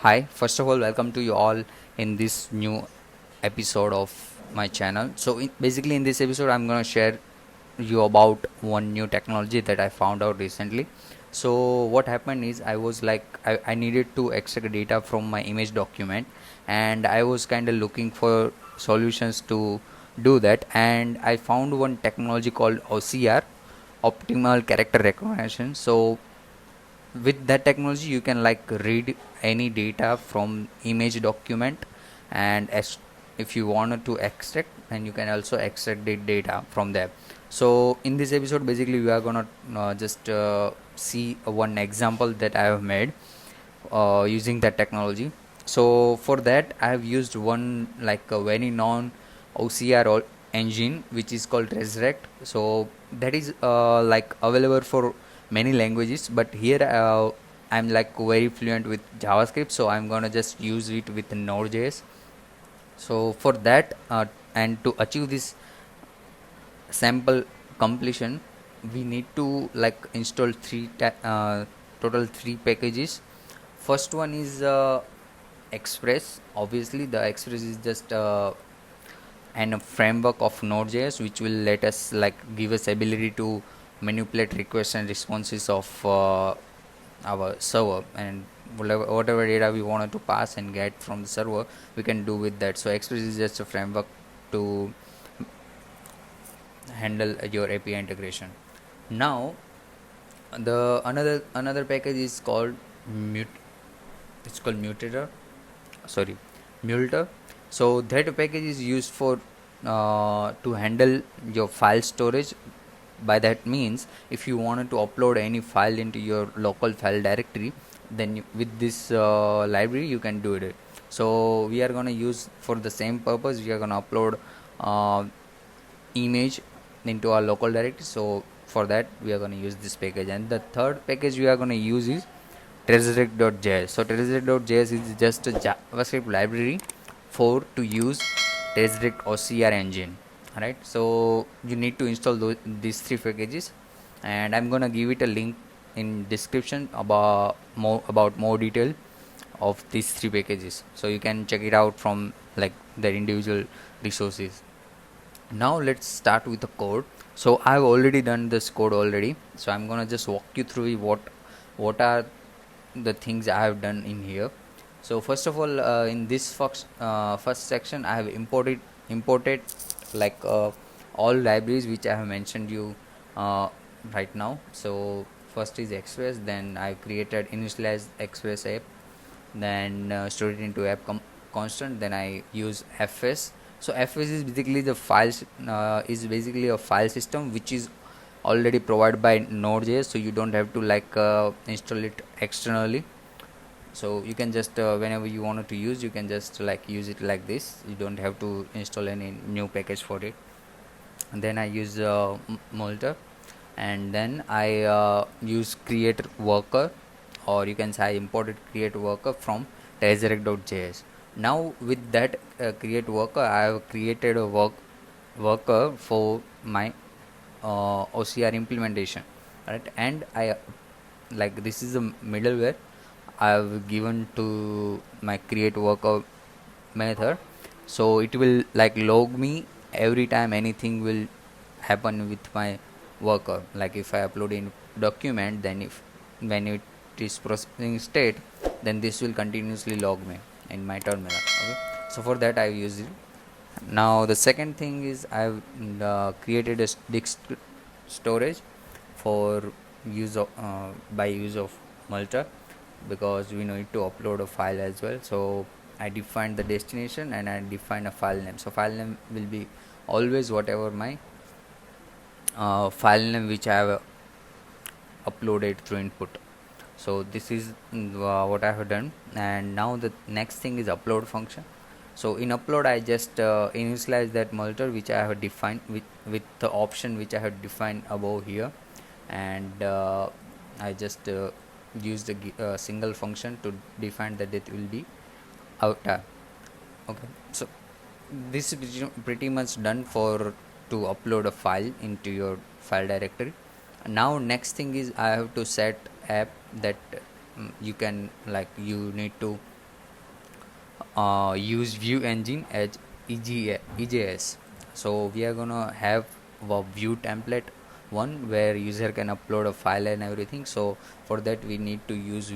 Hi, first of all, welcome to you all in this new episode of my channel. Basically, in this episode, I'm gonna share you about one new technology that I found out recently. So, what happened is I needed to extract data from my image document, and I was kind of looking for solutions to do that, and I found one technology called OCR, Optimal Character Recognition. So, with that technology you can read any data from image document, and if you wanted to extract, and you can also extract the data from there. So in this episode basically we are gonna just see one example that I have made using that technology. So for that I have used one a very known OCR engine which is called Resurrect. So that is available for many languages, but here I'm very fluent with JavaScript, so I'm gonna just use it with Node.js. So for that and to achieve this sample completion, we need to install total three packages. First one is Express. Obviously the Express is just and a framework of Node.js which will let us give us ability to manipulate requests and responses of our server, and whatever data we wanted to pass and get from the server we can do with that. So Express is just a framework to handle your API integration. Now the another package is called mute it's called mutator, sorry, multer. So that package is used for to handle your file storage. By that means, if you wanted to upload any file into your local file directory, then with this library you can do it. So we are going to use for the same purpose, we are going to upload uh, image into our local directory. So for that we are going to use this package, and the third package we are going to use is Resurrect.js. So Resurrect.js is just a JavaScript library for to use Resurrect OCR engine. Alright, so you need to install these three packages, and I'm gonna give it a link in description about more detail of these three packages, so you can check it out from their individual resources. Now let's start with the code. So I've already done this code already, so I'm gonna just walk you through what are the things I have done in here. So first of all, in this first section I have imported like uh, all libraries which I have mentioned you uh, right now. So first is Express, then I created initialized Express app, then stored it into constant, then I use fs. So fs is basically the files is basically a file system which is already provided by Node.js, so you don't have to install it externally. So you can just whenever you wanted to use, you can just use it like this. You don't have to install any new package for it. And then I use Multer, and then I use create worker, or you can say I imported create worker from resurrect.js. Now with that create worker, I have created a worker for my OCR implementation, right? And I this is a middleware I have given to my create worker method. So it will log me every time anything will happen with my worker. Like if I upload in document, then if when it is processing state, then this will continuously log me in my terminal. Okay, so for that I use it. Now the second thing is I've created a disk storage for use of by use of Multer, because we need to upload a file as well. So I defined the destination and I define a file name. So file name will be always whatever my file name which I have uploaded through input. So this is what I have done. And now the next thing is upload function. So in upload I just initialize that multer which I have defined with the option which I have defined above here, and I just use the single function to define that it will be out. Okay, so this is pretty much done for to upload a file into your file directory. Now next thing is I have to set app that you can you need to use view engine as EJS. So we are gonna have a view template one where user can upload a file and everything. So for that we need to use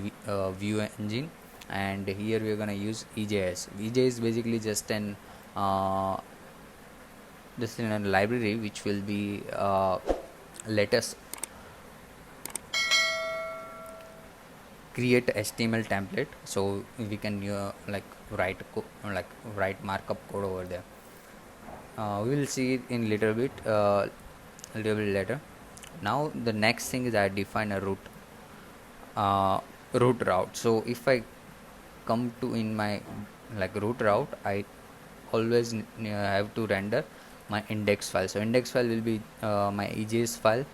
view engine, and here we are gonna use EJS. EJS is basically uh, just in a library which will be let us create a HTML template, so we can like write markup code over there. We will see it in little bit later. Now the next thing is I define a uh, route. So if I come to in my like root route, I always have to render my index file. So index file will be my EJS file,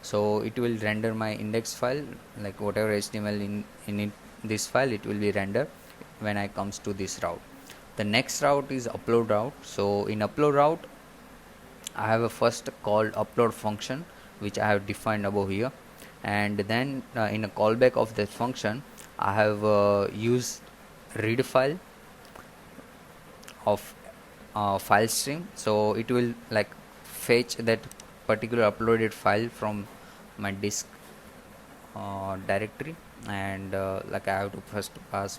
so it will render my index file, like whatever HTML in this file, it will be rendered when I comes to this route. The next route is upload route. So in upload route I have a first called upload function which I have defined above here, and then in a callback of that function I have used read file of file stream. So it will like fetch that particular uploaded file from my disk directory, and like I have to first pass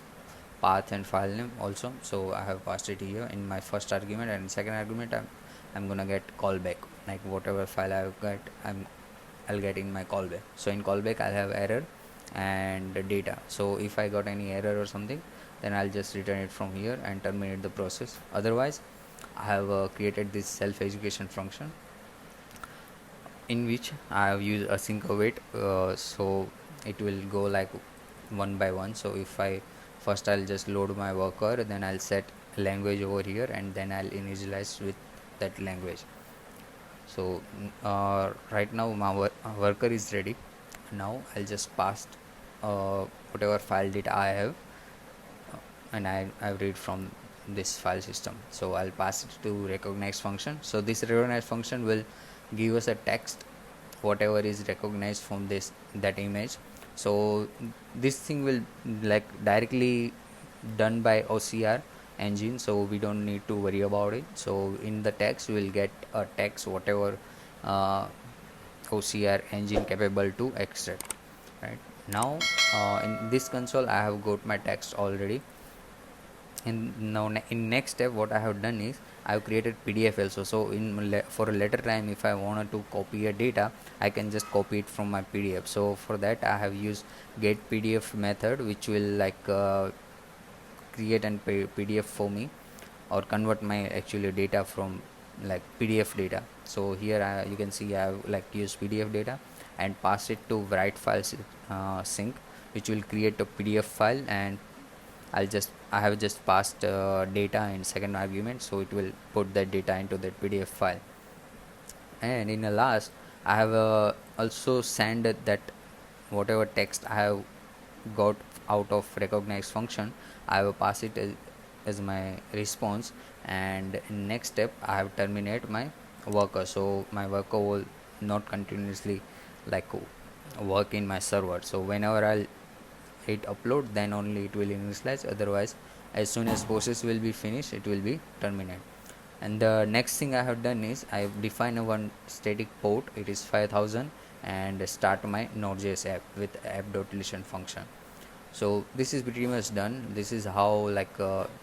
path and file name also. So I have passed it here in my first argument, and second argument I'm gonna get callback, like whatever file I've got I'll get in my callback. So in callback I'll have error and data. So if I got any error or something, then I'll just return it from here and terminate the process. Otherwise I have created this self execution function in which I have used async await, so it will go like one by one. So if I first I'll just load my worker, then I'll set language over here, and then I'll initialize with that language. So right now my worker is ready. Now I'll just pass whatever file data I have, and I read from this file system. So I'll pass it to recognize function. So this recognize function will give us a text whatever is recognized from this that image. So this thing will like directly done by OCR engine, so we don't need to worry about it. So in the text we will get a text whatever uh, OCR engine capable to extract. Right now in this console I have got my text already. And now in next step what I have done is I have created PDF also. So for a later time if I wanted to copy a data, I can just copy it from my PDF. So for that I have used get PDF method, which will like create an PDF for me, or convert my actually data from like PDF data. So here you can see I have like used PDF data and pass it to write files sync, which will create a PDF file, and I have just passed data in second argument, so it will put that data into that PDF file. And in the last I have also sent that whatever text I have got out of recognize function, I will pass it as my response. And in next step I have terminate my worker, so my worker will not continuously like work in my server. So whenever I'll hit upload, then only it will initialize. Otherwise as soon as process will be finished, it will be terminate. And the next thing I have done is I have defined a one static port, it is 5000, and start my Node.js app with app.listen function. So this is pretty much done. This is how like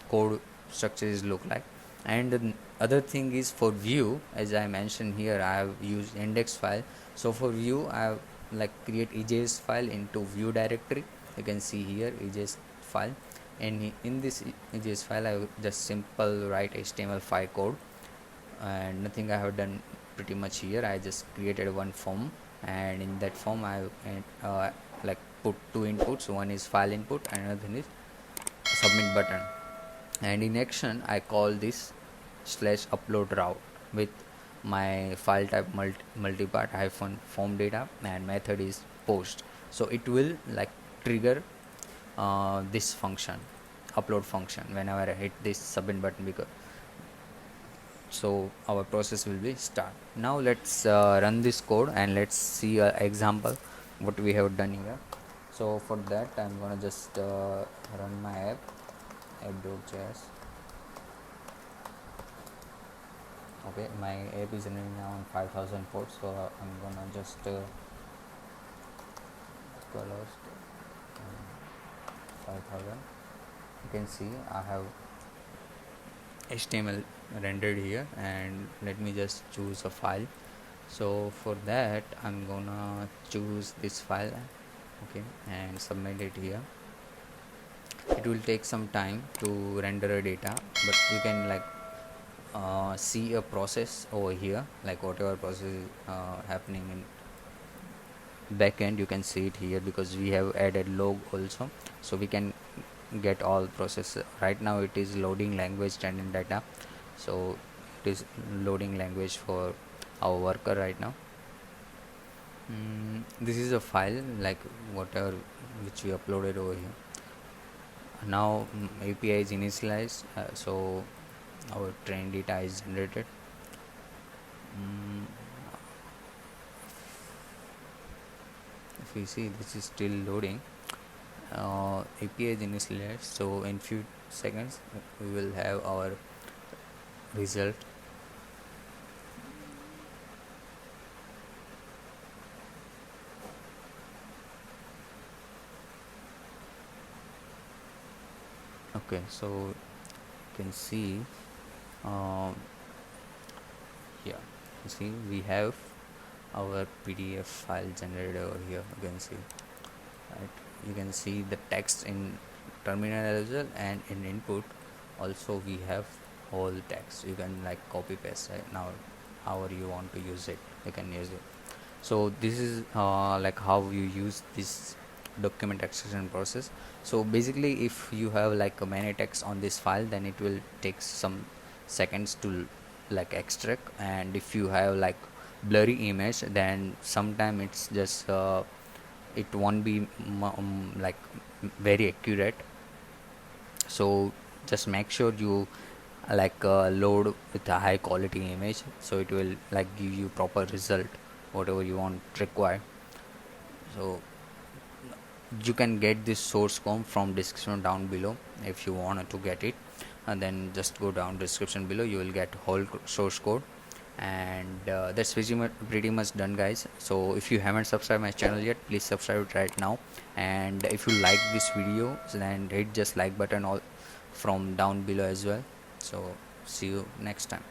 code structure is look like. And the other thing is for view, as I mentioned here, I have used index file. So for view I have like create EJS file into view directory. You can see here EJS file, and in this EJS file I just simple write HTML5 code, and nothing I have done pretty much here. I just created one form, and in that form I like put two inputs. One is file input and another is submit button, and in action I call this slash upload route with my file type multipart hyphen form data, and method is post. So it will like trigger this function, upload function, whenever I hit this submit button, because so our process will be start. Now let's run this code and let's see an example what we have done here. So for that I'm gonna just run my app load.js. Okay, my app is running now on 5000 ports, so I'm gonna just colors 5000. You can see I have HTML rendered here, and let me just choose a file. So for that I'm gonna choose this file, okay, and submit it here. It will take some time to render a data, but you can like see a process over here, like whatever process is happening in backend, you can see it here because we have added log also, so we can get all process. Right now it is loading language standard data, so it is loading language for our worker right now. This is a file like whatever which we uploaded over here. Now API is initialized, so our train data is generated. If you see, this is still loading. API is initialized, so in few seconds we will have our result. Okay, so you can see here, you see we have our PDF file generated over here. You can see, right? You can see the text in terminal as well, and in input also we have whole text. You can like copy paste right now, however you want to use it, you can use it. So this is like how you use this document extraction process. So basically if you have like a many text on this file, then it will take some seconds to like extract, and if you have like blurry image, then sometime it's just it won't be like very accurate. So just make sure you like load with a high quality image, so it will like give you proper result whatever you want require. So you can get this source code from description down below if you wanted to get it, and then just go down description below, you will get whole source code. And that's pretty much done, guys. So if you haven't subscribed my channel yet, please subscribe it right now. And if you like this video, so then hit just like button all from down below as well. So see you next time.